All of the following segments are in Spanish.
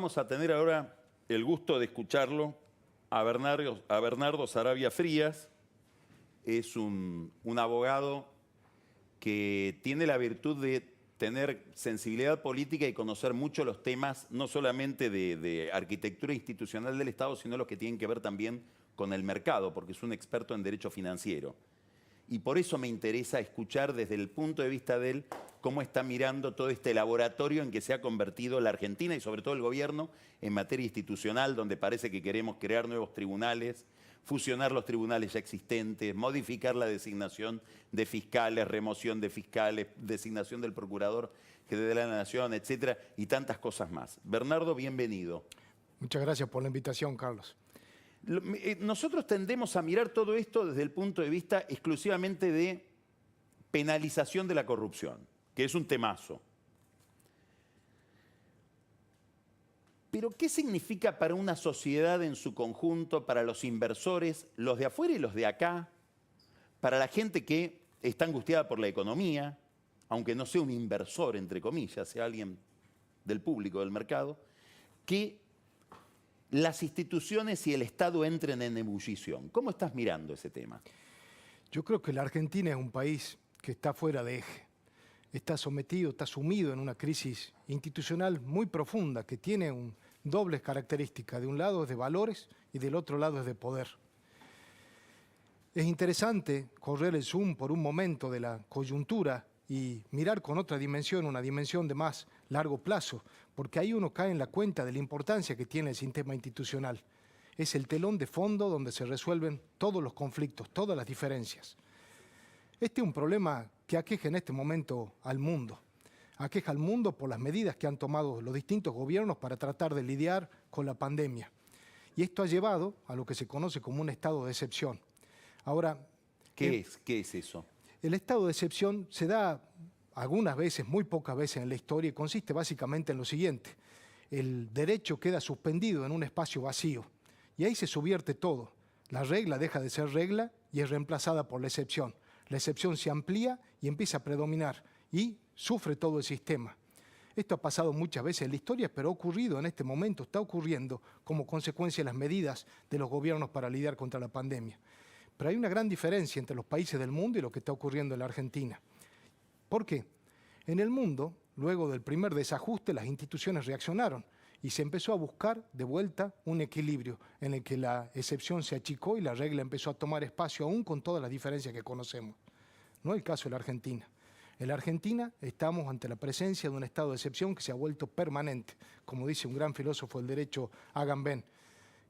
Vamos a tener ahora el gusto de escucharlo a Bernardo Saravia Frías. Es un abogado que tiene la virtud de tener sensibilidad política y conocer mucho los temas, no solamente de arquitectura institucional del Estado, sino los que tienen que ver también con el mercado, porque es un experto en derecho financiero. Y por eso me interesa escuchar desde el punto de vista de él cómo está mirando todo este laboratorio en que se ha convertido la Argentina y sobre todo el gobierno en materia institucional, donde parece que queremos crear nuevos tribunales, fusionar los tribunales ya existentes, modificar la designación de fiscales, remoción de fiscales, designación del procurador general de la Nación, etcétera, y tantas cosas más. Bernardo, bienvenido. Muchas gracias por la invitación, Carlos. Nosotros tendemos a mirar todo esto desde el punto de vista exclusivamente de penalización de la corrupción, que es un temazo. Pero, ¿qué significa para una sociedad en su conjunto, para los inversores, los de afuera y los de acá, para la gente que está angustiada por la economía, aunque no sea un inversor, entre comillas, sea alguien del público, del mercado, que las instituciones y el Estado entren en ebullición? ¿Cómo estás mirando ese tema? Yo creo que la Argentina es un país que está fuera de eje. Está sometido, está sumido en una crisis institucional muy profunda que tiene dobles características. De un lado es de valores y del otro lado es de poder. Es interesante correr el zoom por un momento de la coyuntura y mirar con otra dimensión, una dimensión de más largo plazo, porque ahí uno cae en la cuenta de la importancia que tiene el sistema institucional. Es el telón de fondo donde se resuelven todos los conflictos, todas las diferencias. Este es un problema que aqueja en este momento al mundo. Aqueja al mundo por las medidas que han tomado los distintos gobiernos para tratar de lidiar con la pandemia. Y esto ha llevado a lo que se conoce como un estado de excepción. Ahora, ¿Qué es eso? El estado de excepción se da algunas veces, muy pocas veces en la historia, y consiste básicamente en lo siguiente. El derecho queda suspendido en un espacio vacío y ahí se subvierte todo. La regla deja de ser regla y es reemplazada por la excepción. La excepción se amplía y empieza a predominar y sufre todo el sistema. Esto ha pasado muchas veces en la historia, pero ha ocurrido en este momento, está ocurriendo como consecuencia de las medidas de los gobiernos para lidiar contra la pandemia. Pero hay una gran diferencia entre los países del mundo y lo que está ocurriendo en la Argentina. ¿Por qué? En el mundo, luego del primer desajuste, las instituciones reaccionaron y se empezó a buscar de vuelta un equilibrio en el que la excepción se achicó y la regla empezó a tomar espacio aún con todas las diferencias que conocemos. No es el caso de la Argentina. En la Argentina estamos ante la presencia de un estado de excepción que se ha vuelto permanente, como dice un gran filósofo del derecho, Agamben.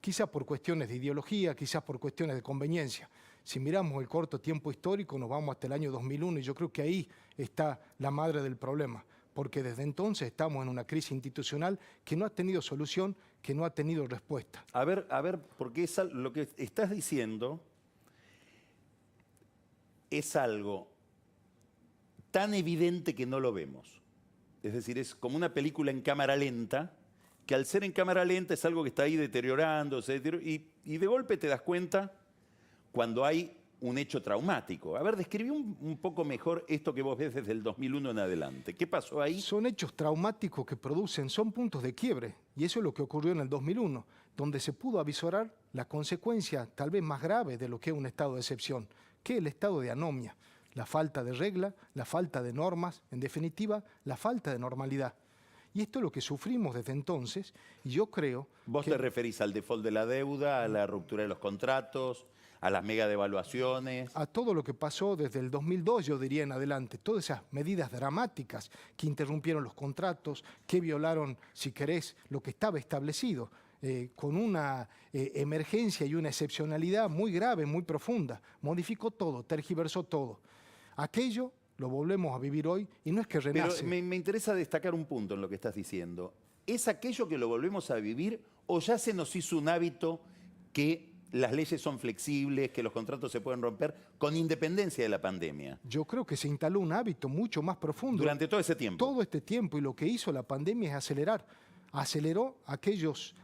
Quizás por cuestiones de ideología, quizás por cuestiones de conveniencia. Si miramos el corto tiempo histórico, nos vamos hasta el año 2001 y yo creo que ahí está la madre del problema, porque desde entonces estamos en una crisis institucional que no ha tenido solución, que no ha tenido respuesta. A ver, porque lo que estás diciendo es algo tan evidente que no lo vemos. Es decir, es como una película en cámara lenta, que al ser en cámara lenta es algo que está ahí deteriorándose, y de golpe te das cuenta cuando hay un hecho traumático. A ver, describí un poco mejor esto que vos ves desde el 2001 en adelante. ¿Qué pasó ahí? Son hechos traumáticos que son puntos de quiebre, y eso es lo que ocurrió en el 2001, donde se pudo avisorar la consecuencia tal vez más grave de lo que es un estado de excepción, que es el estado de anomia, la falta de regla, la falta de normas, en definitiva, la falta de normalidad. Y esto es lo que sufrimos desde entonces, y yo creo ¿Vos te referís al default de la deuda, a la ruptura de los contratos, a las mega devaluaciones? A todo lo que pasó desde el 2002, yo diría en adelante, todas esas medidas dramáticas que interrumpieron los contratos, que violaron, si querés, lo que estaba establecido, con una emergencia y una excepcionalidad muy grave, muy profunda. Modificó todo, tergiversó todo. Aquello lo volvemos a vivir hoy y no es que renace. Pero me interesa destacar un punto en lo que estás diciendo. ¿Es aquello que lo volvemos a vivir o ya se nos hizo un hábito que las leyes son flexibles, que los contratos se pueden romper con independencia de la pandemia? Yo creo que se instaló un hábito mucho más profundo. Durante todo ese tiempo. Todo este tiempo, y lo que hizo la pandemia es acelerar. Aceleró aquellos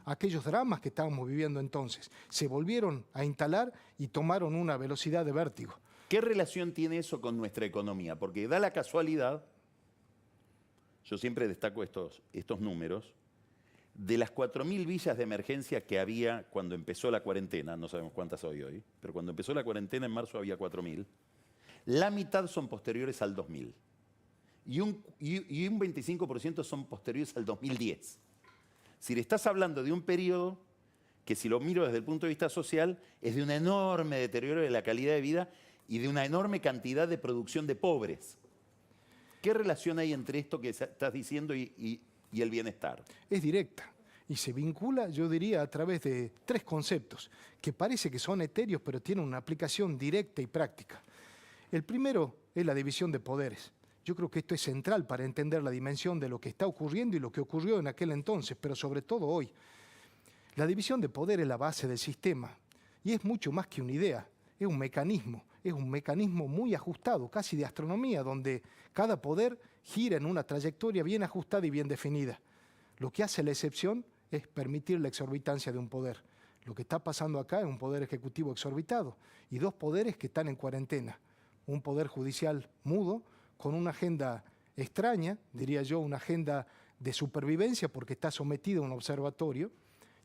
dramas que estábamos viviendo entonces. Se volvieron a instalar y tomaron una velocidad de vértigo. ¿Qué relación tiene eso con nuestra economía? Porque da la casualidad, yo siempre destaco estos números, De las 4.000 villas de emergencia que había cuando empezó la cuarentena, no sabemos cuántas hay hoy, pero cuando empezó la cuarentena en marzo había 4.000, la mitad son posteriores al 2000 y un 25% son posteriores al 2010. Si le estás hablando de un periodo que, si lo miro desde el punto de vista social, es de un enorme deterioro de la calidad de vida y de una enorme cantidad de producción de pobres. ¿Qué relación hay entre esto que estás diciendo y el bienestar? Es directa y se vincula, yo diría, a través de tres conceptos que parece que son etéreos, pero tienen una aplicación directa y práctica. El primero es la división de poderes. Yo creo que esto es central para entender la dimensión de lo que está ocurriendo y lo que ocurrió en aquel entonces, pero sobre todo hoy. La división de poder es la base del sistema y es mucho más que una idea, es un mecanismo muy ajustado, casi de astronomía, donde cada poder gira en una trayectoria bien ajustada y bien definida. Lo que hace la excepción es permitir la exorbitancia de un poder. Lo que está pasando acá es un poder ejecutivo exorbitado y dos poderes que están en cuarentena. Un poder judicial mudo, con una agenda extraña, diría yo, una agenda de supervivencia porque está sometido a un observatorio.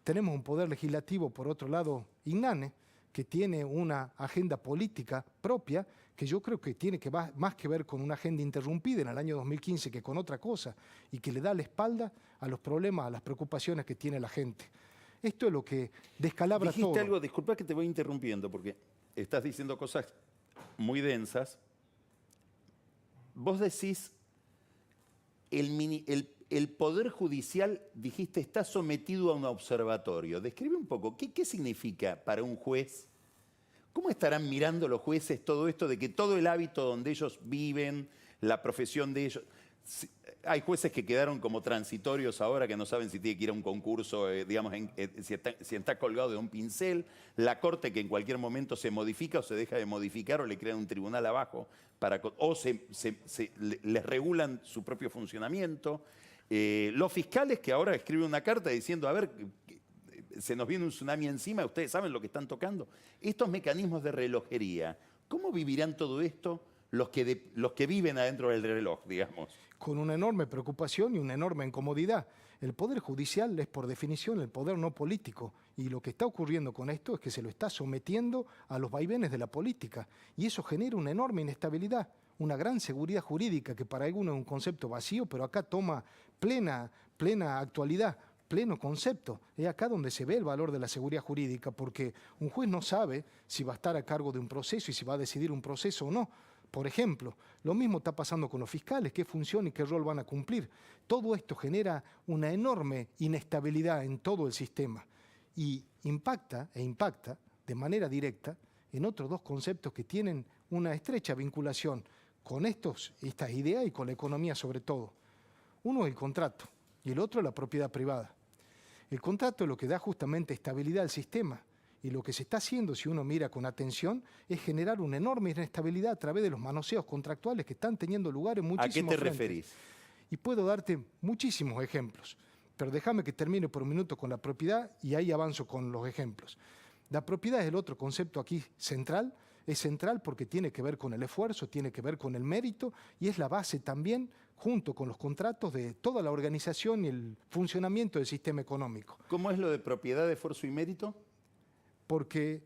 Tenemos un poder legislativo, por otro lado, inane, que tiene una agenda política propia, que yo creo que tiene más que ver con una agenda interrumpida en el año 2015 que con otra cosa, y que le da la espalda a los problemas, a las preocupaciones que tiene la gente. Esto es lo que descalabra todo. Dijiste algo, disculpa que te voy interrumpiendo, porque estás diciendo cosas muy densas. Vos decís, el Poder Judicial, dijiste, está sometido a un observatorio. Describe un poco, ¿qué significa para un juez? ¿Cómo estarán mirando los jueces todo esto de que todo el hábito donde ellos viven, la profesión de ellos... Hay jueces que quedaron como transitorios ahora, que no saben si tiene que ir a un concurso, digamos, si está colgado de un pincel. La corte que en cualquier momento se modifica o se deja de modificar o le crean un tribunal abajo, o les regulan su propio funcionamiento. Los fiscales que ahora escriben una carta diciendo, a ver, se nos viene un tsunami encima, ustedes saben lo que están tocando. Estos mecanismos de relojería, ¿cómo vivirán todo esto los que viven adentro del reloj, digamos? Con una enorme preocupación y una enorme incomodidad. El Poder Judicial es, por definición, el poder no político. Y lo que está ocurriendo con esto es que se lo está sometiendo a los vaivenes de la política. Y eso genera una enorme inestabilidad, una gran seguridad jurídica, que para algunos es un concepto vacío, pero acá toma plena actualidad, pleno concepto. Es acá donde se ve el valor de la seguridad jurídica, porque un juez no sabe si va a estar a cargo de un proceso y si va a decidir un proceso o no. Por ejemplo, lo mismo está pasando con los fiscales, qué función y qué rol van a cumplir. Todo esto genera una enorme inestabilidad en todo el sistema y impacta de manera directa en otros dos conceptos que tienen una estrecha vinculación con estas ideas y con la economía sobre todo. Uno es el contrato y el otro es la propiedad privada. El contrato es lo que da justamente estabilidad al sistema. Y lo que se está haciendo, si uno mira con atención, es generar una enorme inestabilidad a través de los manoseos contractuales que están teniendo lugar en muchísimos frentes. ¿A qué te referís? Y puedo darte muchísimos ejemplos, pero déjame que termine por un minuto con la propiedad y ahí avanzo con los ejemplos. La propiedad es el otro concepto aquí central. Es central porque tiene que ver con el esfuerzo, tiene que ver con el mérito y es la base también, junto con los contratos, de toda la organización y el funcionamiento del sistema económico. ¿Cómo es lo de propiedad, esfuerzo y mérito? Porque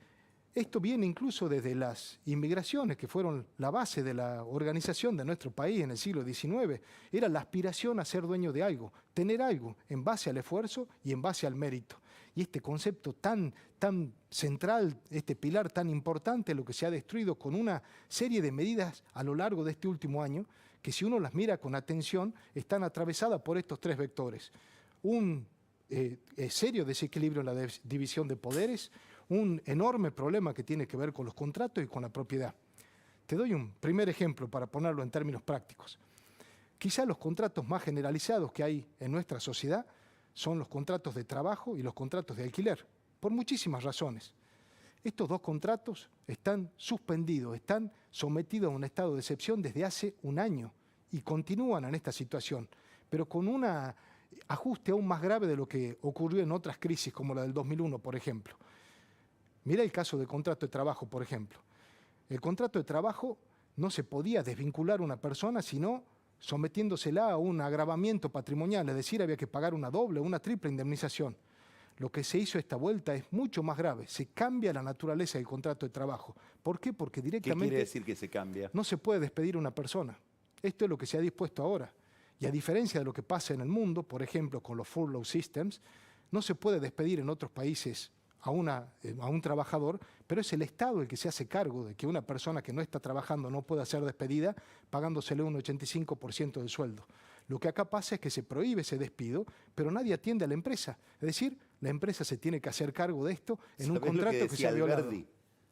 esto viene incluso desde las inmigraciones, que fueron la base de la organización de nuestro país en el siglo XIX. Era la aspiración a ser dueño de algo, tener algo en base al esfuerzo y en base al mérito. Y este concepto tan central, este pilar tan importante, lo que se ha destruido con una serie de medidas a lo largo de este último año, que si uno las mira con atención, están atravesadas por estos tres vectores. Un serio desequilibrio en la división de poderes, un enorme problema que tiene que ver con los contratos y con la propiedad. Te doy un primer ejemplo para ponerlo en términos prácticos. Quizá los contratos más generalizados que hay en nuestra sociedad son los contratos de trabajo y los contratos de alquiler, por muchísimas razones. Estos dos contratos están suspendidos, están sometidos a un estado de excepción desde hace un año y continúan en esta situación, pero con un ajuste aún más grave de lo que ocurrió en otras crisis, como la del 2001, por ejemplo. Mira el caso del contrato de trabajo, por ejemplo. El contrato de trabajo no se podía desvincular a una persona, sino sometiéndosela a un agravamiento patrimonial, es decir, había que pagar una doble o una triple indemnización. Lo que se hizo esta vuelta es mucho más grave. Se cambia la naturaleza del contrato de trabajo. ¿Por qué? Porque ¿Qué directamente quiere decir que se cambia? no se puede despedir a una persona. Esto es lo que se ha dispuesto ahora. Y a diferencia de lo que pasa en el mundo, por ejemplo, con los furlough systems, no se puede despedir en otros países a un trabajador, pero es el Estado el que se hace cargo de que una persona que no está trabajando no pueda ser despedida pagándosele un 85% del sueldo. Lo que acá pasa es que se prohíbe ese despido, pero nadie atiende a la empresa. Es decir, la empresa se tiene que hacer cargo de esto en un contrato que se ha violado. Alberdi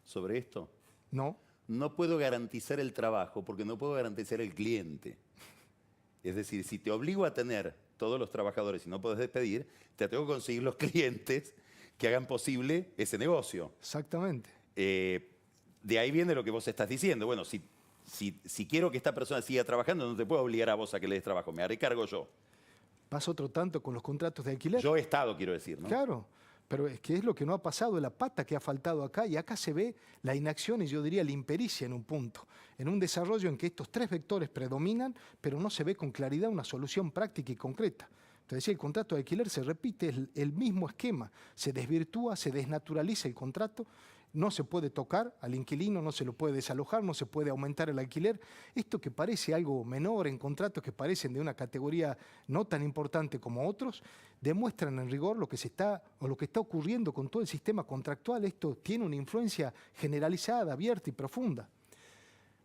sobre esto? No. No puedo garantizar el trabajo porque no puedo garantizar el cliente. Es decir, si te obligo a tener todos los trabajadores y no puedes despedir, te tengo que conseguir los clientes que hagan posible ese negocio. Exactamente. De ahí viene lo que vos estás diciendo. Bueno, si quiero que esta persona siga trabajando, no te puedo obligar a vos a que le des trabajo, me haré cargo yo. Pasa otro tanto con los contratos de alquiler. Yo he estado, quiero decir, ¿no? Claro, pero es que es lo que no ha pasado, es la pata que ha faltado acá, y acá se ve la inacción y yo diría la impericia en un punto, en un desarrollo en que estos tres vectores predominan, pero no se ve con claridad una solución práctica y concreta. Entonces, el contrato de alquiler se repite, es el mismo esquema, se desvirtúa, se desnaturaliza el contrato, no se puede tocar al inquilino, no se lo puede desalojar, no se puede aumentar el alquiler. Esto que parece algo menor en contratos que parecen de una categoría no tan importante como otros, demuestran en rigor lo que está ocurriendo con todo el sistema contractual. Esto tiene una influencia generalizada, abierta y profunda.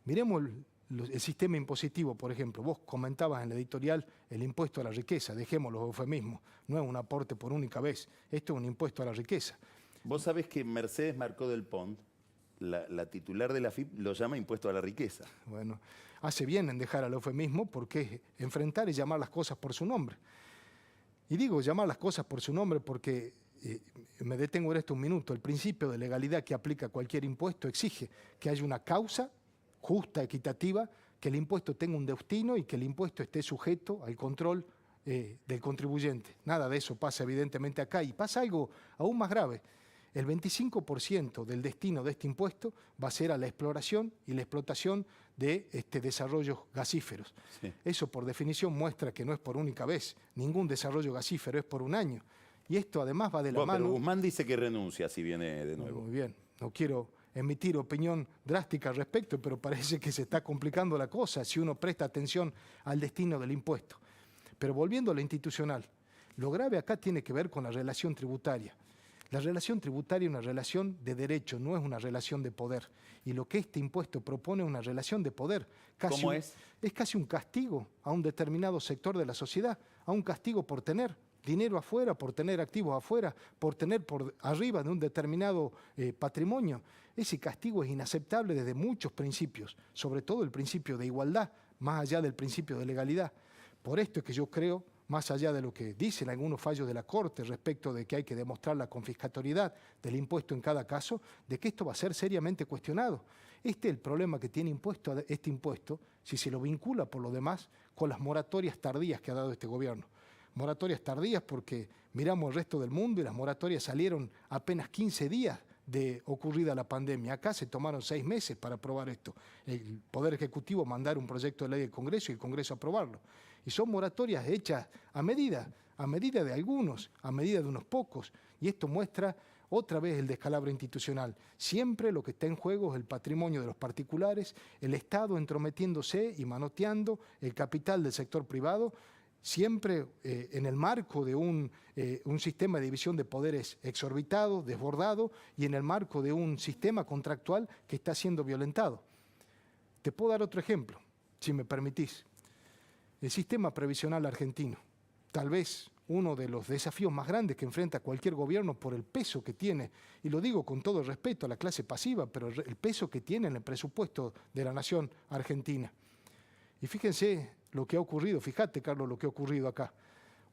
Miremos el sistema impositivo, por ejemplo. Vos comentabas en la editorial el impuesto a la riqueza, dejemos los eufemismos, no es un aporte por única vez, esto es un impuesto a la riqueza. Vos sabés que Mercedes Marcó del Pont, la titular de la AFIP, lo llama impuesto a la riqueza. Bueno, hace bien en dejar al eufemismo porque es enfrentar y llamar las cosas por su nombre. Y digo llamar las cosas por su nombre porque, me detengo en esto un minuto, el principio de legalidad que aplica cualquier impuesto exige que haya una causa justa, equitativa, que el impuesto tenga un destino y que el impuesto esté sujeto al control del contribuyente. Nada de eso pasa evidentemente acá y pasa algo aún más grave. El 25% del destino de este impuesto va a ser a la exploración y la explotación de desarrollos gasíferos. Sí. Eso por definición muestra que no es por única vez, ningún desarrollo gasífero es por un año. Y esto además va de la mano... Pero Guzmán dice que renuncia si viene de nuevo. Muy bien, no quiero emitir opinión drástica al respecto, pero parece que se está complicando la cosa si uno presta atención al destino del impuesto. Pero volviendo a lo institucional, lo grave acá tiene que ver con la relación tributaria. La relación tributaria es una relación de derecho, no es una relación de poder. Y lo que este impuesto propone es una relación de poder. ¿Cómo es? Es casi un castigo a un determinado sector de la sociedad, a un castigo por tener dinero afuera, por tener activos afuera, por tener por arriba de un determinado patrimonio. Ese castigo es inaceptable desde muchos principios, sobre todo el principio de igualdad, más allá del principio de legalidad. Por esto es que yo creo, más allá de lo que dicen algunos fallos de la Corte respecto de que hay que demostrar la confiscatoriedad del impuesto en cada caso, de que esto va a ser seriamente cuestionado. Este es el problema que tiene este impuesto, si se lo vincula por lo demás con las moratorias tardías que ha dado este gobierno. Moratorias tardías porque miramos el resto del mundo y las moratorias salieron apenas 15 días de ocurrida la pandemia. Acá se tomaron 6 meses para aprobar esto. El Poder Ejecutivo mandar un proyecto de ley al Congreso y el Congreso aprobarlo. Y son moratorias hechas a medida de algunos, a medida de unos pocos. Y esto muestra otra vez el descalabro institucional. Siempre lo que está en juego es el patrimonio de los particulares, el Estado entrometiéndose y manoteando el capital del sector privado, siempre en el marco de un sistema de división de poderes exorbitado, desbordado, y en el marco de un sistema contractual que está siendo violentado. Te puedo dar otro ejemplo, si me permitís. El sistema previsional argentino, tal vez uno de los desafíos más grandes que enfrenta cualquier gobierno por el peso que tiene, y lo digo con todo el respeto a la clase pasiva, pero el peso que tiene en el presupuesto de la nación argentina. Y fíjense lo que ha ocurrido, fíjate, Carlos, lo que ha ocurrido acá.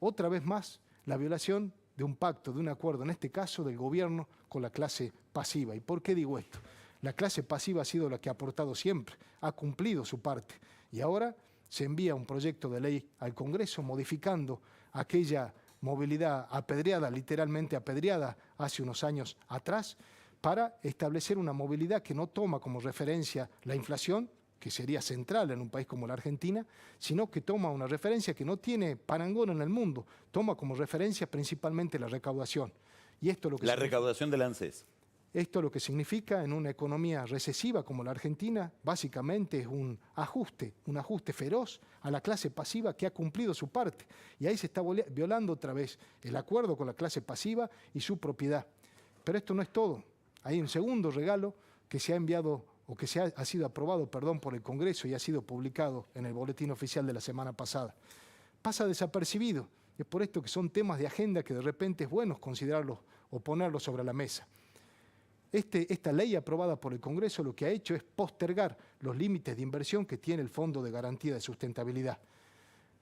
Otra vez más, la violación de un pacto, de un acuerdo, en este caso del gobierno con la clase pasiva. ¿Y por qué digo esto? La clase pasiva ha sido la que ha aportado siempre, ha cumplido su parte. Y ahora se envía un proyecto de ley al Congreso modificando aquella movilidad apedreada, literalmente apedreada hace unos años atrás, para establecer una movilidad que no toma como referencia la inflación, que sería central en un país como la Argentina, sino que toma una referencia que no tiene parangón en el mundo, toma como referencia principalmente la recaudación. Y esto es lo que La recaudación del ANSES. Esto lo que significa en una economía recesiva como la Argentina, básicamente es un ajuste feroz a la clase pasiva que ha cumplido su parte. Y ahí se está violando otra vez el acuerdo con la clase pasiva y su propiedad. Pero esto no es todo. Hay un segundo regalo que se ha enviado o que ha sido aprobado, por el Congreso y ha sido publicado en el Boletín Oficial de la semana pasada. Pasa desapercibido. Es por esto que son temas de agenda que de repente es bueno considerarlos o ponerlos sobre la mesa. Esta ley aprobada por el Congreso lo que ha hecho es postergar los límites de inversión que tiene el Fondo de Garantía de Sustentabilidad.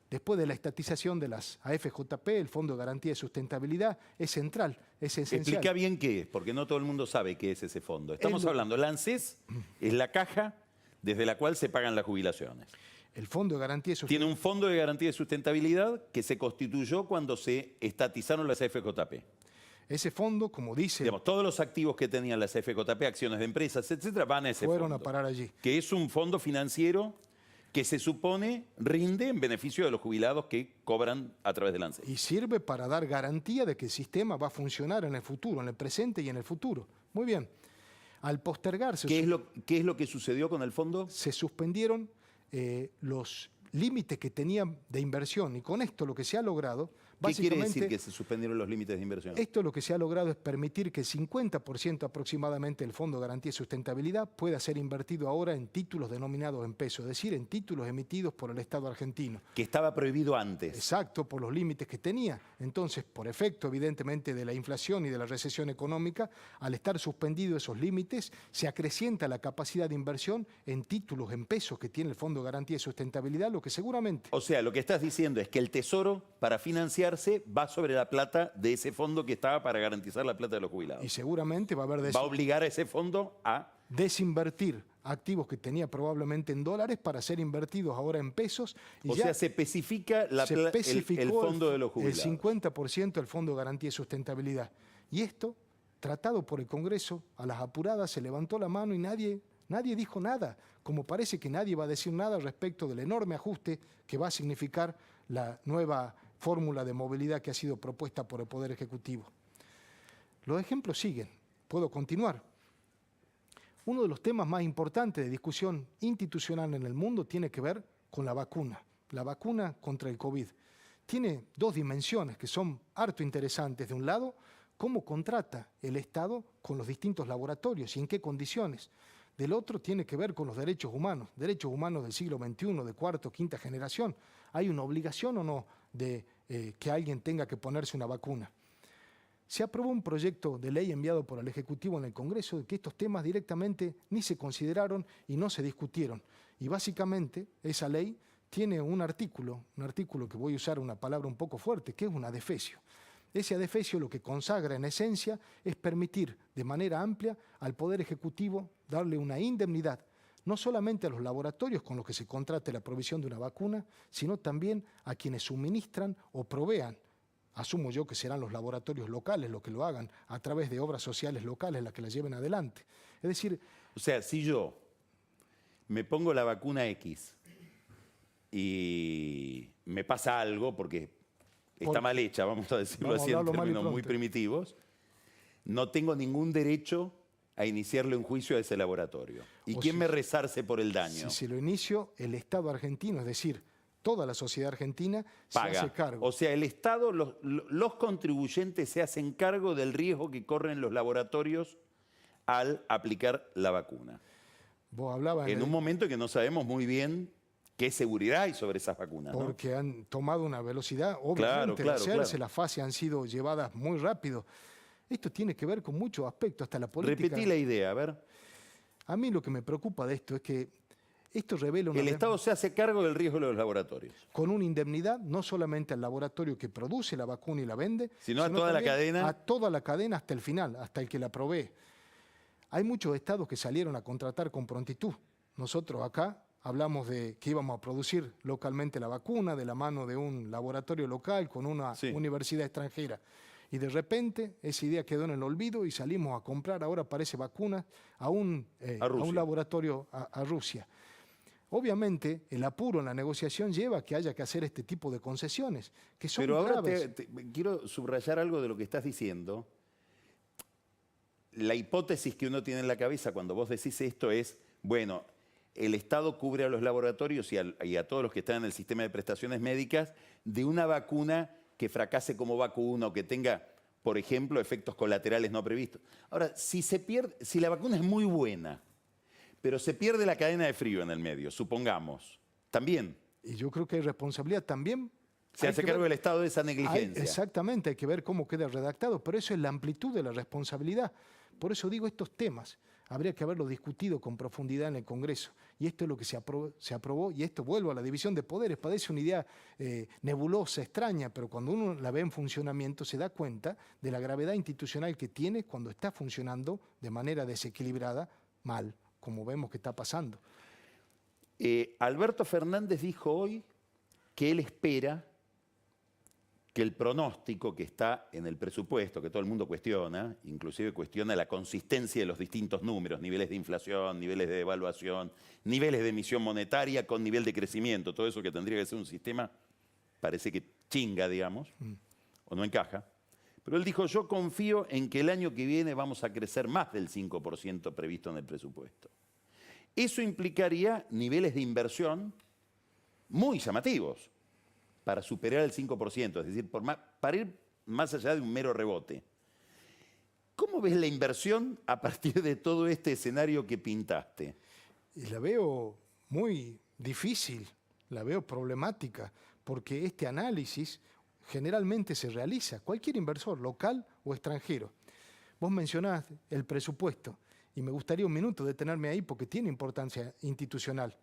Después de la estatización de las AFJP, el Fondo de Garantía de Sustentabilidad es central, es esencial. Explica bien qué es, porque no todo el mundo sabe qué es ese fondo. Estamos hablando, el ANSES es la caja desde la cual se pagan las jubilaciones. El Fondo de Garantía de Tiene un Fondo de Garantía de Sustentabilidad que se constituyó cuando se estatizaron las AFJP. Ese fondo, como dice... Digamos, todos los activos que tenían las AFJP, acciones de empresas, etcétera, van a ese fondo. Fueron a parar allí. Que es un fondo financiero que se supone rinde en beneficio de los jubilados que cobran a través del ANSES. Y sirve para dar garantía de que el sistema va a funcionar en el futuro, en el presente y en el futuro. Muy bien. Al postergarse... ¿Qué es lo que sucedió con el fondo? Se suspendieron los límites que tenían de inversión y con esto lo que se ha logrado... ¿Qué quiere decir que se suspendieron los límites de inversión? Esto lo que se ha logrado es permitir que el 50% aproximadamente del Fondo de Garantía y Sustentabilidad pueda ser invertido ahora en títulos denominados en pesos, es decir, en títulos emitidos por el Estado argentino. Que estaba prohibido antes. Exacto, por los límites que tenía. Entonces, por efecto evidentemente de la inflación y de la recesión económica, al estar suspendidos esos límites, se acrecienta la capacidad de inversión en títulos en pesos que tiene el Fondo de Garantía y Sustentabilidad, lo que seguramente... O sea, lo que estás diciendo es que el Tesoro, para financiarse, va sobre la plata de ese fondo que estaba para garantizar la plata de los jubilados. Y seguramente va a haber... Va a obligar a ese fondo a... desinvertir activos que tenía probablemente en dólares para ser invertidos ahora en pesos. Y o sea, se especifica el fondo de los jubilados. El 50% del Fondo de Garantía y Sustentabilidad. Y esto, tratado por el Congreso, a las apuradas se levantó la mano y nadie dijo nada. Como parece que nadie va a decir nada respecto del enorme ajuste que va a significar la nueva fórmula de movilidad que ha sido propuesta por el Poder Ejecutivo. Los ejemplos siguen. Puedo continuar. Uno de los temas más importantes de discusión institucional en el mundo tiene que ver con la vacuna contra el COVID. Tiene dos dimensiones que son harto interesantes. De un lado, cómo contrata el Estado con los distintos laboratorios y en qué condiciones. Del otro tiene que ver con los derechos humanos del siglo XXI, de cuarta o quinta generación. ¿Hay una obligación o no de que alguien tenga que ponerse una vacuna? Se aprobó un proyecto de ley enviado por el Ejecutivo en el Congreso de que estos temas directamente ni se consideraron y no se discutieron. Y básicamente esa ley tiene un artículo que voy a usar una palabra un poco fuerte, que es un adefesio. Ese adefesio lo que consagra en esencia es permitir de manera amplia al Poder Ejecutivo darle una indemnidad, no solamente a los laboratorios con los que se contrate la provisión de una vacuna, sino también a quienes suministran o provean. Asumo yo que serán los laboratorios locales los que lo hagan a través de obras sociales locales las que la lleven adelante. Es decir... O sea, si yo me pongo la vacuna X y me pasa algo porque está mal hecha, vamos a decirlo así en términos muy primitivos, no tengo ningún derecho a iniciarle un juicio a ese laboratorio. ¿Y quién me resarce por el daño? Si lo inicio, el Estado argentino, es decir, toda la sociedad argentina paga. Se hace cargo. O sea, el Estado, los contribuyentes se hacen cargo del riesgo que corren los laboratorios al aplicar la vacuna. Vos hablabas en un momento que no sabemos muy bien qué seguridad hay sobre esas vacunas. Porque han tomado una velocidad, obviamente, claro. Las fases han sido llevadas muy rápido. Esto tiene que ver con muchos aspectos, hasta la política. Repetí la idea, a ver. A mí lo que me preocupa de esto es que esto revela el Estado se hace cargo del riesgo de los laboratorios. Con una indemnidad, no solamente al laboratorio que produce la vacuna y la vende, sino a toda la cadena. A toda la cadena hasta el final, hasta el que la provee. Hay muchos estados que salieron a contratar con prontitud. Nosotros acá hablamos de que íbamos a producir localmente la vacuna de la mano de un laboratorio local con una universidad extranjera. Y de repente esa idea quedó en el olvido y salimos a comprar, ahora parece vacuna, a un laboratorio a Rusia. Obviamente, el apuro en la negociación lleva a que haya que hacer este tipo de concesiones, que son Pero ahora graves. quiero subrayar algo de lo que estás diciendo. La hipótesis que uno tiene en la cabeza cuando vos decís esto es, bueno, el Estado cubre a los laboratorios y a todos los que están en el sistema de prestaciones médicas de una vacuna que fracase como vacuna o que tenga, por ejemplo, efectos colaterales no previstos. Ahora, si la vacuna es muy buena, pero se pierde la cadena de frío en el medio, supongamos, también. Y yo creo que hay responsabilidad también. Se hace cargo el Estado de esa negligencia. Exactamente, hay que ver cómo queda redactado, pero eso es la amplitud de la responsabilidad. Por eso digo, estos temas habría que haberlo discutido con profundidad en el Congreso. Y esto es lo que se aprobó, y esto vuelvo a la división de poderes. Parece una idea nebulosa, extraña, pero cuando uno la ve en funcionamiento se da cuenta de la gravedad institucional que tiene cuando está funcionando de manera desequilibrada, mal, como vemos que está pasando. Alberto Fernández dijo hoy que él espera que el pronóstico que está en el presupuesto, que todo el mundo cuestiona, inclusive cuestiona la consistencia de los distintos números, niveles de inflación, niveles de devaluación, niveles de emisión monetaria con nivel de crecimiento, todo eso que tendría que ser un sistema, parece que chinga, digamos, o no encaja. Pero él dijo, yo confío en que el año que viene vamos a crecer más del 5% previsto en el presupuesto. Eso implicaría niveles de inversión muy llamativos para superar el 5%, es decir, para ir más allá de un mero rebote. ¿Cómo ves la inversión a partir de todo este escenario que pintaste? Y la veo muy difícil, la veo problemática, porque este análisis generalmente se realiza, cualquier inversor, local o extranjero. Vos mencionás el presupuesto, y me gustaría un minuto detenerme ahí porque tiene importancia institucional.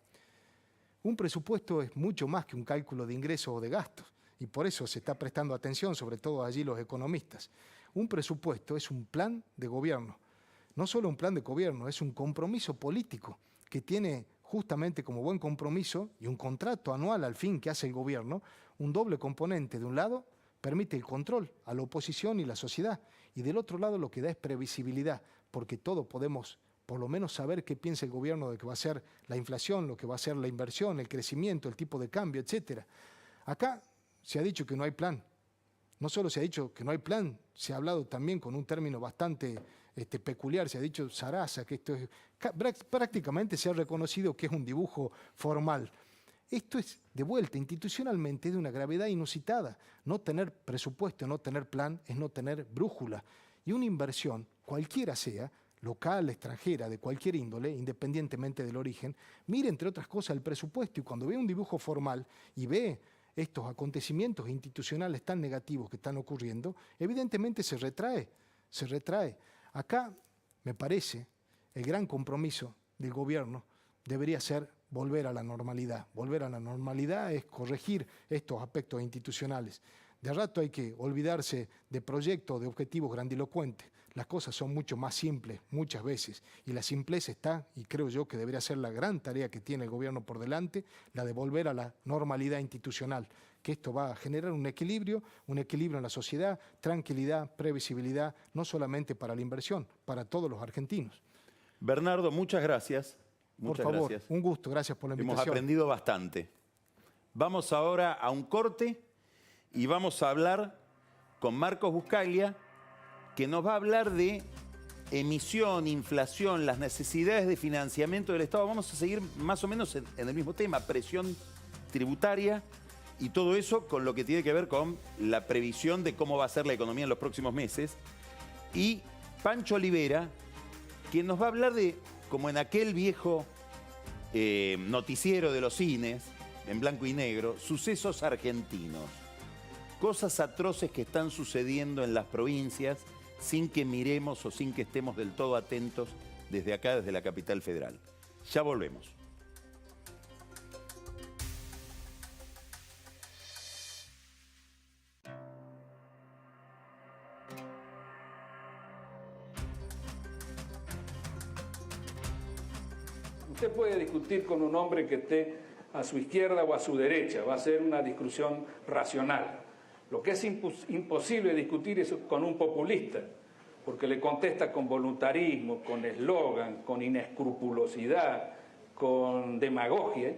Un presupuesto es mucho más que un cálculo de ingresos o de gastos, y por eso se está prestando atención, sobre todo allí los economistas. Un presupuesto es un plan de gobierno, no solo un plan de gobierno, es un compromiso político que tiene justamente como buen compromiso y un contrato anual al fin que hace el gobierno, un doble componente. De un lado, permite el control a la oposición y la sociedad, y del otro lado lo que da es previsibilidad, porque todos podemos por lo menos saber qué piensa el gobierno de que va a ser la inflación, lo que va a ser la inversión, el crecimiento, el tipo de cambio, etc. Acá se ha dicho que no hay plan. No solo se ha dicho que no hay plan, se ha hablado también con un término bastante peculiar, se ha dicho zaraza, que esto es, prácticamente se ha reconocido que es un dibujo formal. Esto es, de vuelta, institucionalmente de una gravedad inusitada. No tener presupuesto, no tener plan, es no tener brújula. Y una inversión, cualquiera sea, local, extranjera, de cualquier índole, independientemente del origen, mire entre otras cosas el presupuesto, y cuando ve un dibujo formal y ve estos acontecimientos institucionales tan negativos que están ocurriendo, evidentemente se retrae. Acá, me parece, el gran compromiso del gobierno debería ser volver a la normalidad. Volver a la normalidad es corregir estos aspectos institucionales. De rato hay que olvidarse de proyectos, de objetivos grandilocuentes. Las cosas son mucho más simples muchas veces, y la simpleza está, y creo yo que debería ser la gran tarea que tiene el gobierno por delante, la de volver a la normalidad institucional, que esto va a generar un equilibrio en la sociedad, tranquilidad, previsibilidad, no solamente para la inversión, para todos los argentinos. Bernardo, muchas gracias. Por favor, un gusto, gracias por la invitación. Hemos aprendido bastante. Vamos ahora a un corte y vamos a hablar con Marcos Buscaglia, que nos va a hablar de emisión, inflación, las necesidades de financiamiento del Estado. Vamos a seguir más o menos en el mismo tema, presión tributaria y todo eso con lo que tiene que ver con la previsión de cómo va a ser la economía en los próximos meses. Y Pancho Olivera, quien nos va a hablar de, como en aquel viejo noticiero de los cines, en blanco y negro, sucesos argentinos. Cosas atroces que están sucediendo en las provincias sin que miremos o sin que estemos del todo atentos desde acá, desde la capital federal. Ya volvemos. Usted puede discutir con un hombre que esté a su izquierda o a su derecha, va a ser una discusión racional. Lo que es imposible discutir es con un populista, porque le contesta con voluntarismo, con eslogan, con inescrupulosidad, con demagogia,